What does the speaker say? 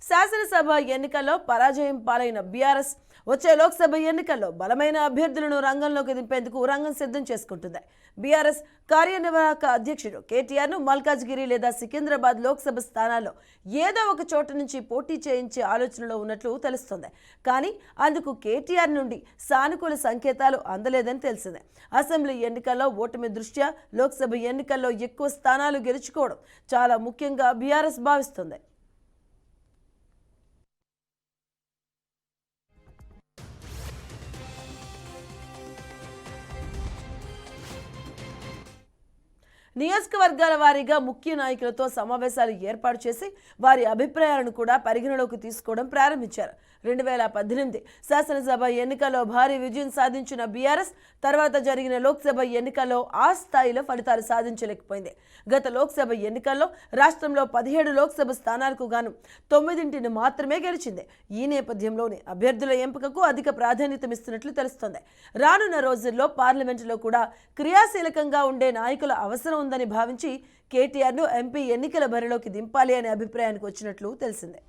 శాసనసభ ఎన్నికల్లో పరాజయం పాలైన బీఆర్ఎస్ వచ్చే లోక్సభ ఎన్నికల్లో బలమైన అభ్యర్థులను రంగంలోకి దింపేందుకు రంగం సిద్ధం చేసుకుంటుంది. బీఆర్ఎస్ కార్యనిర్వాహక అధ్యక్షుడు కేటీఆర్ను మల్కాజ్గిరి లేదా సికింద్రాబాద్ లోక్సభ స్థానాల్లో ఏదో ఒక చోట నుంచి పోటీ చేయించే ఆలోచనలో ఉన్నట్లు తెలుస్తోంది. కానీ అందుకు కేటీఆర్ నుండి సానుకూల సంకేతాలు అందలేదని తెలిసిందే. అసెంబ్లీ ఎన్నికల్లో ఓటమి దృష్ట్యా లోక్సభ ఎన్నికల్లో ఎక్కువ స్థానాలు గెలుచుకోవడం చాలా ముఖ్యంగా బీఆర్ఎస్ భావిస్తుంది. నియోజకవర్గాల వారీగా ముఖ్య నాయకులతో సమావేశాలు ఏర్పాటు చేసి వారి అభిప్రాయాలను కూడా పరిగణలోకి తీసుకోవడం ప్రారంభించారు. 2018 శాసనసభ ఎన్నికల్లో భారీ విజయం సాధించిన బీఆర్ఎస్ తర్వాత జరిగిన లోక్సభ ఎన్నికల్లో ఆ స్థాయిలో ఫలితాలు సాధించలేకపోయింది. గత లోక్సభ ఎన్నికల్లో రాష్ట్రంలో 17 లోక్సభ స్థానాలకు గాను 9 మాత్రమే గెలిచింది. ఈ నేపథ్యంలోనే అభ్యర్థుల ఎంపికకు అధిక ప్రాధాన్యతమిస్తున్నట్లు తెలుస్తోంది. రానున్న రోజుల్లో పార్లమెంటులో కూడా క్రియాశీలకంగా ఉండే నాయకుల అవసరం ఉందని భావించి కేటీఆర్ను ఎంపీ ఎన్నికల బరిలోకి దింపాలి అనే అభిప్రాయానికి వచ్చినట్లు తెలిసిందే.